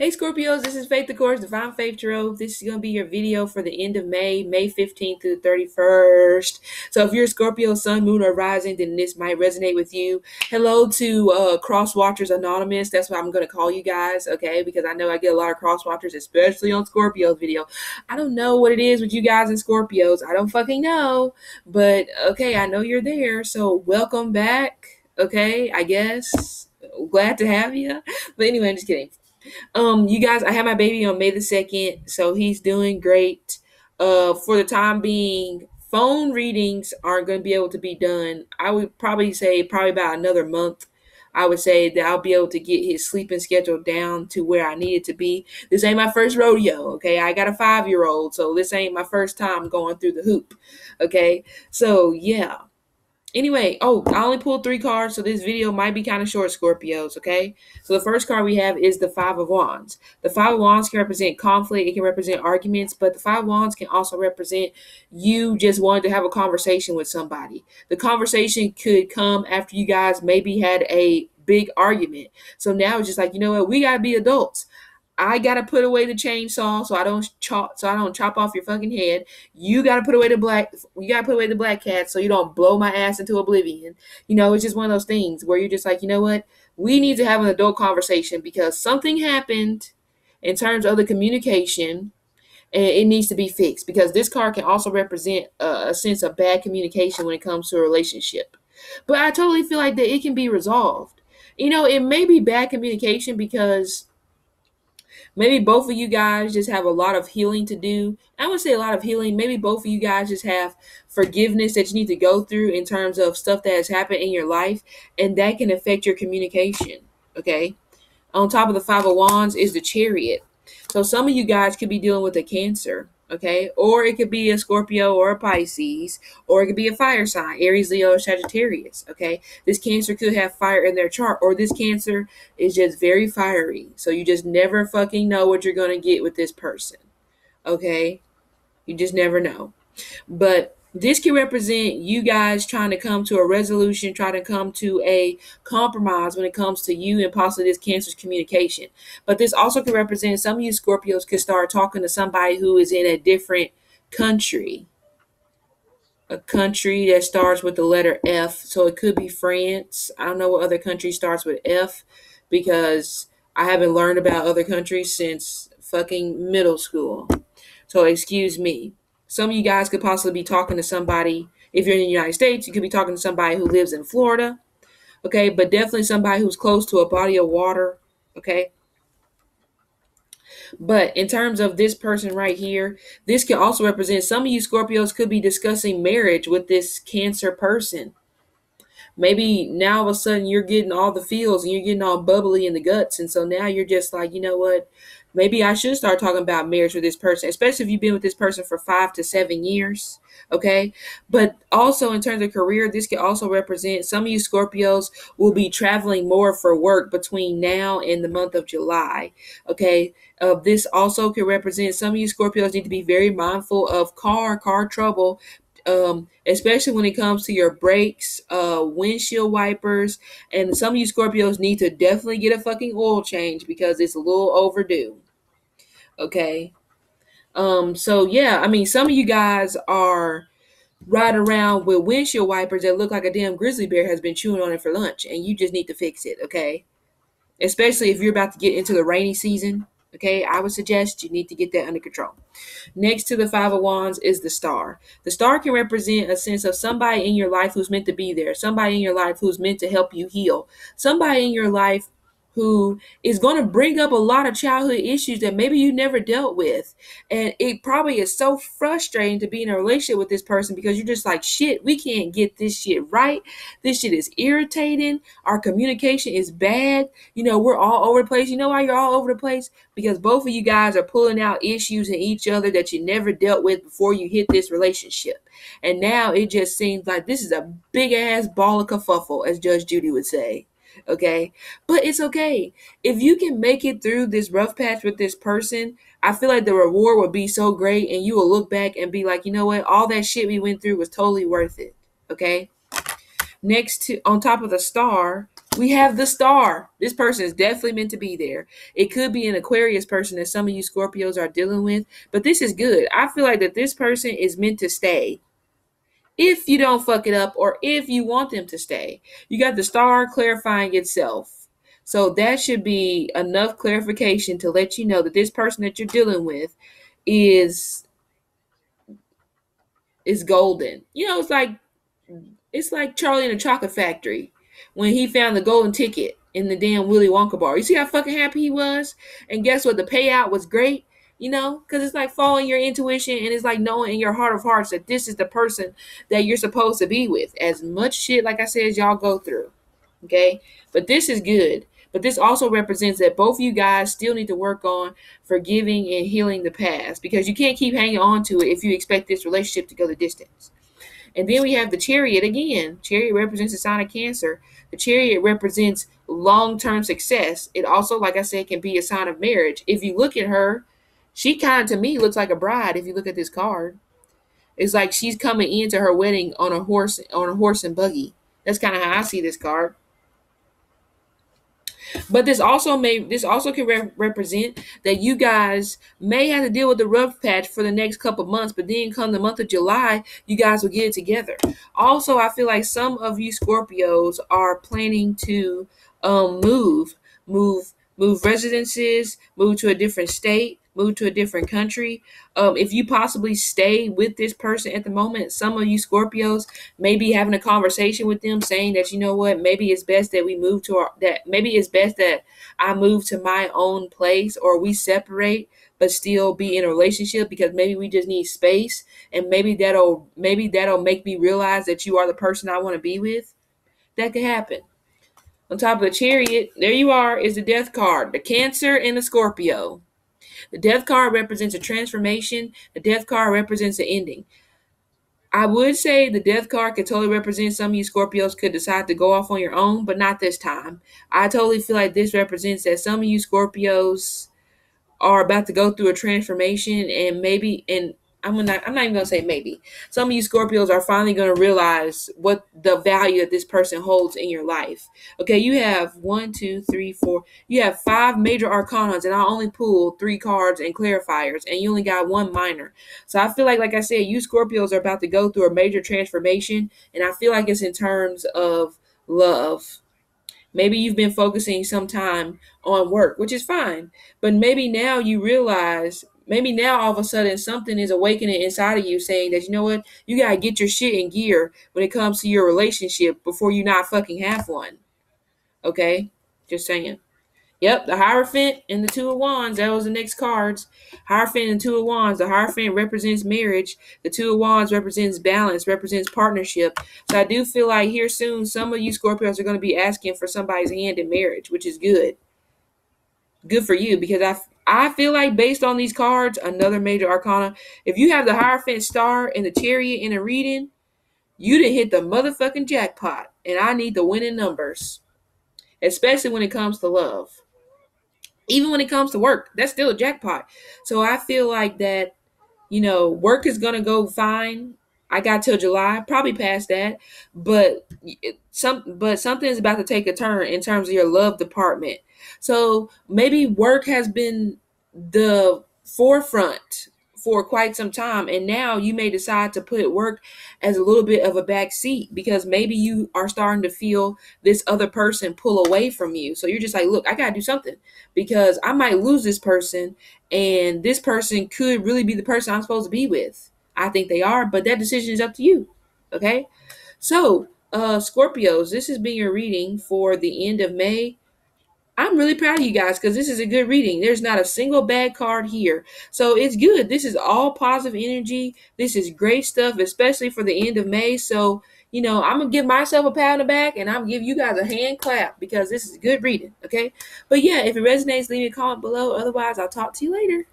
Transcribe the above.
Hey Scorpios, this is Faith the Course, Divine Faith Tarot. This is going to be your video for the end of May, May 15th to the 31st. So if you're a Scorpio, Sun, Moon, or Rising, then this might resonate with you. Hello to Cross Watchers Anonymous. That's what I'm going to call you guys, okay? Because I know I get a lot of Cross Watchers, especially on Scorpio's video. I don't know what it is with you guys and Scorpios. I don't fucking know. But, okay, I know you're there. So welcome back, okay, I guess. Glad to have you. But anyway, I'm just kidding. You guys, I had my baby on May the 2nd, so he's doing great. For the time being, phone readings aren't going to be able to be done. I would probably say about another month. I would say that I'll be able to get his sleeping schedule down to where I need it to be. This ain't my first rodeo, okay? I got a 5-year-old, so this ain't my first time going through the hoop, okay? So, yeah. Anyway, I only pulled 3 cards, so this video might be kind of short, Scorpios, okay? So the first card we have is the Five of Wands. The Five of Wands can represent conflict. It can represent arguments, but the Five of Wands can also represent you just wanted to have a conversation with somebody. The conversation could come after you guys maybe had a big argument. So now it's just like, you know what? We got to be adults. I gotta put away the chainsaw so I don't chop off your fucking head. You gotta put away the black cat so you don't blow my ass into oblivion. You know, it's just one of those things where you're just like, you know what? We need to have an adult conversation because something happened in terms of the communication and it needs to be fixed, because this card can also represent a sense of bad communication when it comes to a relationship. But I totally feel like that it can be resolved. You know, it may be bad communication because maybe both of you guys just have a lot of healing to do. I would say a lot of healing. Maybe both of you guys just have forgiveness that you need to go through in terms of stuff that has happened in your life, and that can affect your communication. Okay. On top of the Five of Wands is the Chariot. So some of you guys could be dealing with a Cancer, okay? Or it could be a Scorpio or a Pisces, or it could be a fire sign, Aries, Leo, or Sagittarius, okay? This Cancer could have fire in their chart, or this Cancer is just very fiery. So you just never fucking know what you're going to get with this person, okay? You just never know. But this can represent you guys trying to come to a resolution, trying to come to a compromise when it comes to you and possibly this Cancer's communication. But this also can represent some of you Scorpios could start talking to somebody who is in a different country. A country that starts with the letter F. So it could be France. I don't know what other country starts with F because I haven't learned about other countries since fucking middle school. So excuse me. Some of you guys could possibly be talking to somebody. If you're in the United States, you could be talking to somebody who lives in Florida. Okay, but definitely somebody who's close to a body of water. Okay. But in terms of this person right here, this can also represent some of you Scorpios could be discussing marriage with this Cancer person. Maybe now all of a sudden you're getting all the feels and you're getting all bubbly in the guts. And so now you're just like, you know what? Maybe I should start talking about marriage with this person, especially if you've been with this person for 5 to 7 years. Okay. But also in terms of career, this can also represent some of you Scorpios will be traveling more for work between now and the month of July. Okay. This also can represent some of you Scorpios need to be very mindful of car trouble, especially when it comes to your brakes, windshield wipers, and some of you Scorpios need to definitely get a fucking oil change because it's a little overdue. Okay. So yeah, I mean, some of you guys are riding around with windshield wipers that look like a damn grizzly bear has been chewing on it for lunch, and you just need to fix it. Okay. Especially if you're about to get into the rainy season. Okay, I would suggest you need to get that under control. Next to the Five of Wands is the Star. The Star can represent a sense of somebody in your life who's meant to be there, somebody in your life who's meant to help you heal, somebody in your life who is going to bring up a lot of childhood issues that maybe you never dealt with. And it probably is so frustrating to be in a relationship with this person because you're just like, shit, we can't get this shit right. This shit is irritating. Our communication is bad. You know, we're all over the place. You know why you're all over the place? Because both of you guys are pulling out issues in each other that you never dealt with before you hit this relationship. And now it just seems like this is a big ass ball of kerfuffle, as Judge Judy would say. Okay, but it's okay. If you can make it through this rough patch with this person, I feel like the reward will be so great and you will look back and be like, you know what? All that shit we went through was totally worth it. Okay. Next to, on top of the Star We have the star. This person is definitely meant to be there. It could be an Aquarius person that some of you Scorpios are dealing with, but this is good. I feel like that this person is meant to stay if you don't fuck it up or if you want them to stay. You got the star clarifying itself. So that should be enough clarification to let you know that this person that you're dealing with is golden. You know, it's like Charlie in the Chocolate Factory when he found the golden ticket in the damn Willy Wonka bar. You see how fucking happy he was? And guess what? The payout was great, you know, because it's like following your intuition and it's like knowing in your heart of hearts that this is the person that you're supposed to be with. As much shit, like I said, as y'all go through. Okay? But this is good. But this also represents that both of you guys still need to work on forgiving and healing the past because you can't keep hanging on to it if you expect this relationship to go the distance. And then we have the Chariot again. Chariot represents the sign of Cancer. The Chariot represents long-term success. It also, like I said, can be a sign of marriage. If you look at her, she kind of, to me, looks like a bride if you look at this card. It's like she's coming into her wedding on a horse and buggy. That's kind of how I see this card. But this also can represent that you guys may have to deal with the rough patch for the next couple months, but then come the month of July, you guys will get it together. Also, I feel like some of you Scorpios are planning to move, move residences, move to a different state, move to a different country. If you possibly stay with this person at the moment, some of you Scorpios may be having a conversation with them saying that, you know what, maybe it's best that we move to maybe it's best that I move to my own place or we separate but still be in a relationship because maybe we just need space and maybe that'll make me realize that you are the person I want to be with. That could happen. On top of the Chariot, there you are, is the Death card, the Cancer and the Scorpio. The Death card represents a transformation. The Death card represents an ending. I would say the Death card could totally represent some of you Scorpios could decide to go off on your own, but not this time. I totally feel like this represents that some of you Scorpios are about to go through a transformation and maybe, and I'm not even gonna say maybe. Some of you Scorpios are finally gonna realize what the value that this person holds in your life. Okay, you have 1, 2, 3, 4. You have 5 major arcanas, and I only pulled 3 cards and clarifiers, and you only got 1 minor. So I feel like I said, you Scorpios are about to go through a major transformation, and I feel like it's in terms of love. Maybe you've been focusing some time on work, which is fine. But maybe now you realize, maybe now all of a sudden something is awakening inside of you saying that, you know what, you got to get your shit in gear when it comes to your relationship before you not fucking have one. Okay? Just saying. Yep, the Hierophant and the Two of Wands. That was the next cards. Hierophant and Two of Wands. The Hierophant represents marriage. The Two of Wands represents balance, represents partnership. So I do feel like here soon, some of you Scorpios are going to be asking for somebody's hand in marriage, which is good. Good for you, because I feel like based on these cards, another major arcana, if you have the Hierophant star and the Chariot in a reading, you done hit the motherfucking jackpot. And I need the winning numbers, especially when it comes to love. Even when it comes to work, that's still a jackpot. So I feel like that, you know, work is going to go fine. I got till July, probably past that, but something is about to take a turn in terms of your love department. So maybe work has been the forefront for quite some time, and now you may decide to put work as a little bit of a back seat because maybe you are starting to feel this other person pull away from you. So you're just like, look, I gotta do something because I might lose this person, and this person could really be the person I'm supposed to be with. I think they are, but that decision is up to you. Okay, so Scorpios, this has been your reading for the end of May. I'm really proud of you guys because this is a good reading. There's not a single bad card here. So it's good. This is all positive energy. This is great stuff, especially for the end of May. So, you know, I'm going to give myself a pat on the back and I'm going to give you guys a hand clap because this is a good reading. Okay. But yeah, if it resonates, leave me a comment below. Otherwise, I'll talk to you later.